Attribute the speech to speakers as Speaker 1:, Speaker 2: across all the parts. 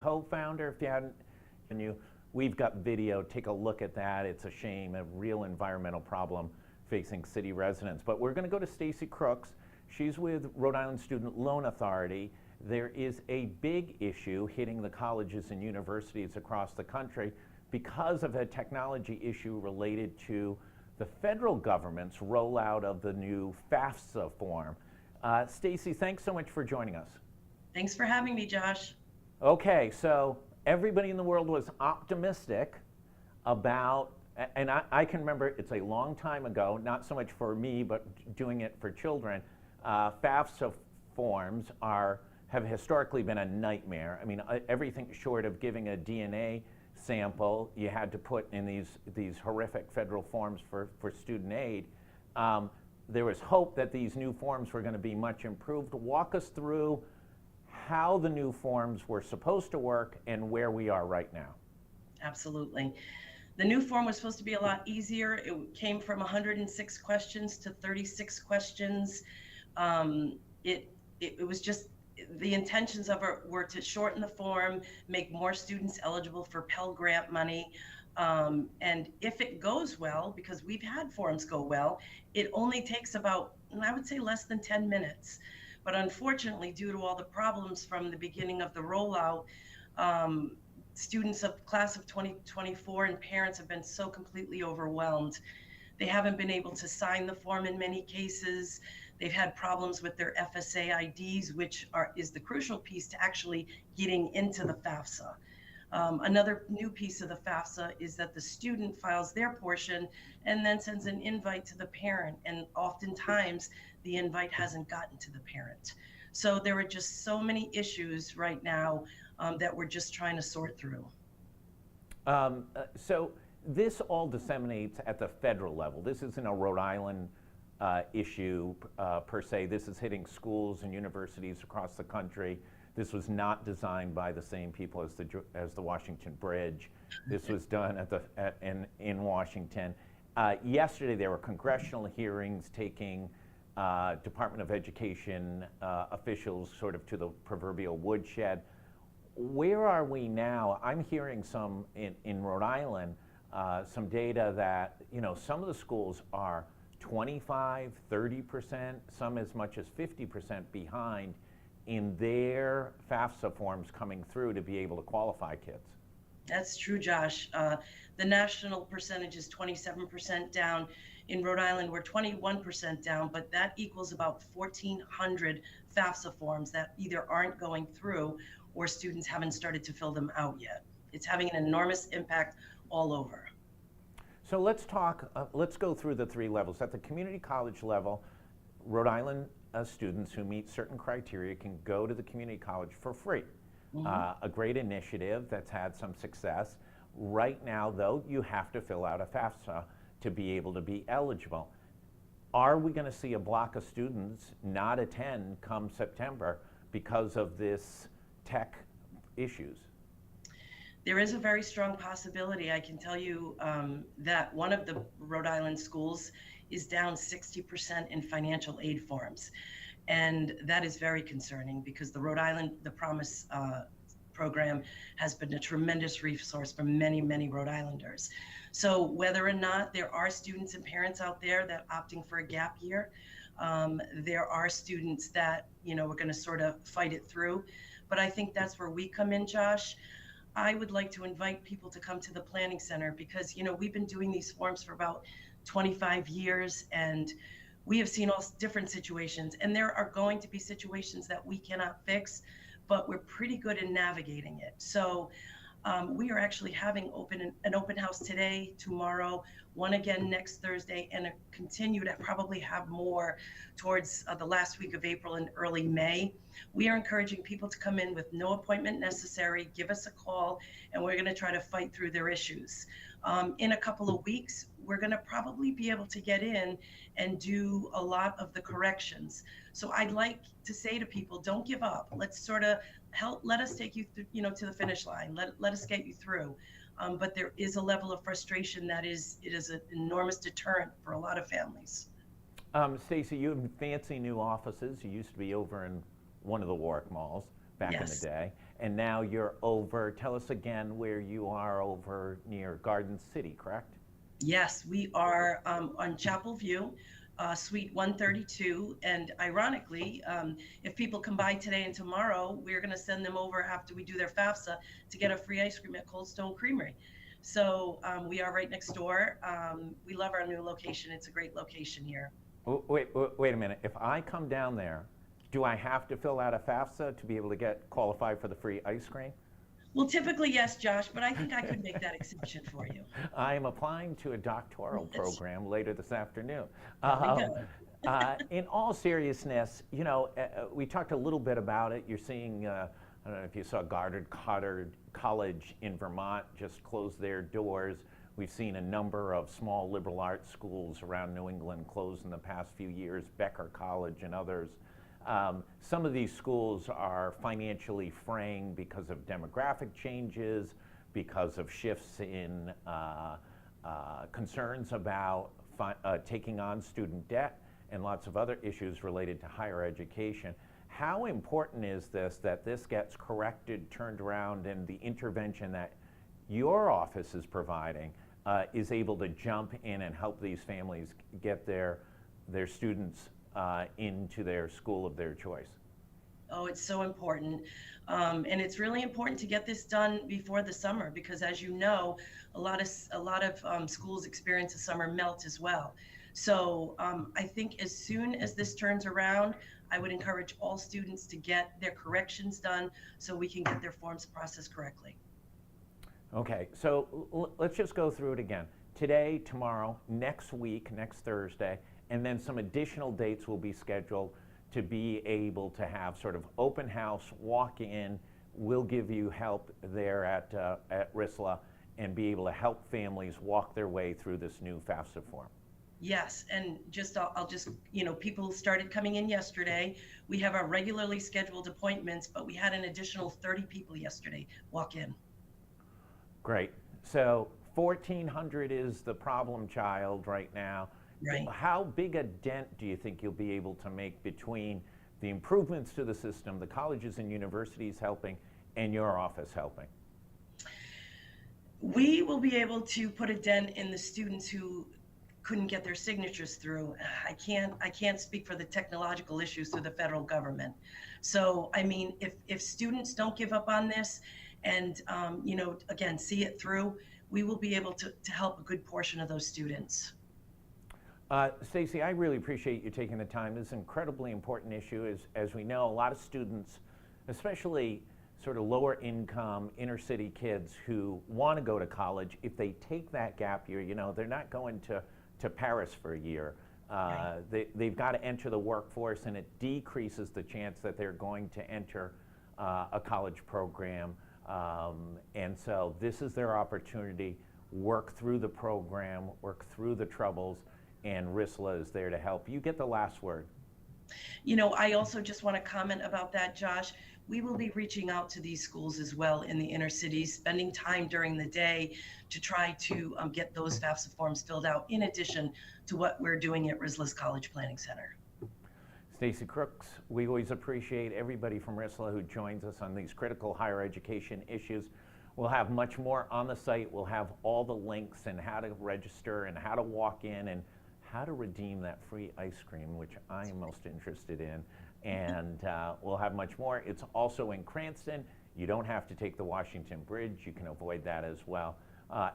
Speaker 1: co-founder. If you hadn't, we've got video. Take a look at that. It's a shame, a real environmental problem facing city residents. But we're going to go to Stacy Crooks. She's with Rhode Island Student Loan Authority. There is a big issue hitting the colleges and universities across the country because of a technology issue related to the federal government's rollout of the new FAFSA form. Stacy, thanks so much for joining us.
Speaker 2: Thanks for having me, Josh.
Speaker 1: Okay, so everybody in the world was optimistic about, and I can remember it's a long time ago, not so much for me, but doing it for children. FAFSA forms have historically been a nightmare. I mean, everything short of giving a DNA sample, you had to put in these horrific federal forms for student aid. There was hope that these new forms were going to be much improved. Walk us through how the new forms were supposed to work and where we are right now. Absolutely.
Speaker 2: The new form was supposed to be a lot easier. It came from 106 questions to 36 questions. It was just, the intentions of it were to shorten the form, make more students eligible for Pell Grant money. And if it goes well, because we've had forms go well, it only takes about, I would say, less than 10 minutes. But unfortunately, due to all the problems from the beginning of the rollout, students of class of 2024 and parents have been so completely overwhelmed. They haven't been able to sign the form in many cases. They've had problems with their FSA IDs, which is the crucial piece to actually getting into the FAFSA. Another new piece of the FAFSA is that the student files their portion and then sends an invite to the parent. And oftentimes the invite hasn't gotten to the parent. So there are just so many issues right now that we're just trying to sort through.
Speaker 1: So this all disseminates at the federal level. This isn't a Rhode Island issue per se. This is hitting schools and universities across the country. This was not designed by the same people as the Washington Bridge. This was done in Washington. Yesterday there were congressional hearings taking Department of Education officials sort of to the proverbial woodshed. Where are we now? I'm hearing some in Rhode Island, some data that, some of the schools are 25, 30%, some as much as 50% behind in their FAFSA forms coming through to be able to qualify kids.
Speaker 2: That's true, Josh. The national percentage is 27% down. In Rhode Island, we're 21% down, but that equals about 1,400 FAFSA forms that either aren't going through or students haven't started to fill them out yet. It's having an enormous impact all over.
Speaker 1: So let's go through the three levels. At the community college level, Rhode Island students who meet certain criteria can go to the community college for free. Mm-hmm. A great initiative that's had some success. Right now, though, you have to fill out a FAFSA to be able to be eligible. Are we going to see a block of students not attend come September because of this tech issues?
Speaker 2: There is a very strong possibility. I can tell you that one of the Rhode Island schools is down 60% in financial aid forms. And that is very concerning because the Rhode Island, the Promise program has been a tremendous resource for many, many Rhode Islanders. So whether or not there are students and parents out there that are opting for a gap year, there are students that, we're going to sort of fight it through. But I think that's where we come in, Josh. I would like to invite people to come to the Planning Center because, we've been doing these forms for about 25 years and we have seen all different situations, and there are going to be situations that we cannot fix, but we're pretty good in navigating it. So we are actually having an open house today, tomorrow, one again next Thursday, and continue to probably have more towards the last week of April and early May. We are encouraging people to come in with no appointment necessary, give us a call, and we're going to try to fight through their issues. In a couple of weeks, we're going to probably be able to get in and do a lot of the corrections. So I'd like to say to people, don't give up. Let's sort of let us take you through, to the finish line. Let us get you through. But there is a level of frustration it is an enormous deterrent for a lot of families.
Speaker 1: Stacy, you have fancy new offices. You used to be over in one of the Warwick malls back in the day. and now you're over, tell us again where you are over near Garden City, correct?
Speaker 2: Yes, we are on Chapel View, Suite 132. And ironically, if people come by today and tomorrow, we're going to send them over after we do their FAFSA to get a free ice cream at Cold Stone Creamery. So we are right next door. We love our new location. It's a great location here.
Speaker 1: Wait a minute. If I come down there, do I have to fill out a FAFSA to be able to get qualified for the free ice cream?
Speaker 2: Well, typically, yes, Josh, but I think I could make that exception for you.
Speaker 1: I am applying to a doctoral program later this afternoon. In all seriousness, you know, we talked a little bit about it. You're seeing, I don't know if you saw Goddard College in Vermont just close their doors. We've seen a number of small liberal arts schools around New England close in the past few years, Becker College and others. Some of these schools are financially fraying because of demographic changes, because of shifts in concerns about taking on student debt, and lots of other issues related to higher education. How important is this, that this gets corrected, turned around, and the intervention that your office is providing is able to jump in and help these families get their students into their school of their choice?
Speaker 2: Oh, it's so important. And it's really important to get this done before the summer because, as you know, a lot of schools experience a summer melt as well. So I think as soon as this turns around, I would encourage all students to get their corrections done so we can get their forms processed correctly.
Speaker 1: Okay, so let's just go through it again. Today, tomorrow, next week, next Thursday, and then some additional dates will be scheduled to be able to have sort of open house, walk in. We'll give you help there at RISLA and be able to help families walk their way through this new FAFSA form.
Speaker 2: Yes, and I'll just, you know, people started coming in yesterday. We have our regularly scheduled appointments, but we had an additional 30 people yesterday walk in.
Speaker 1: Great. So 1,400 is the problem child right now.
Speaker 2: Right.
Speaker 1: How big a dent do you think you'll be able to make between the improvements to the system, the colleges and universities helping, and your office helping?
Speaker 2: We will be able to put a dent in the students who couldn't get their signatures through. I can't speak for the technological issues through the federal government. So, I mean, if students don't give up on this and, you know, again, see it through, we will be able to help a good portion of those students.
Speaker 1: Stacy, I really appreciate you taking the time. This is an incredibly important issue. As we know, a lot of students, especially sort of lower income inner city kids who want to go to college, if they take that gap year, you know, they're not going to Paris for a year. Right. They've got to enter the workforce, and it decreases the chance that they're going to enter a college program. And so this is their opportunity. Work through the program, work through the troubles, and RISLA is there to help. You get the last word.
Speaker 2: You know, I also just want to comment about that, Josh. We will be reaching out to these schools as well in the inner cities, spending time during the day to try to get those FAFSA forms filled out, in addition to what we're doing at RISLA's College Planning Center.
Speaker 1: Stacy Crooks, we always appreciate everybody from RISLA who joins us on these critical higher education issues. We'll have much more on the site. We'll have all the links and how to register and how to walk in and how to redeem that free ice cream, which I am most interested in. And we'll have much more. It's also in Cranston. You don't have to take the Washington Bridge. You can avoid that as well.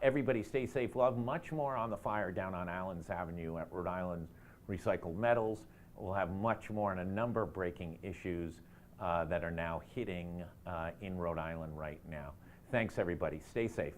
Speaker 1: Everybody stay safe. We'll have much more on the fire down on Allens Avenue at Rhode Island Recycled Metals. We'll have much more on a number of breaking issues that are now hitting in Rhode Island right now. Thanks, everybody. Stay safe.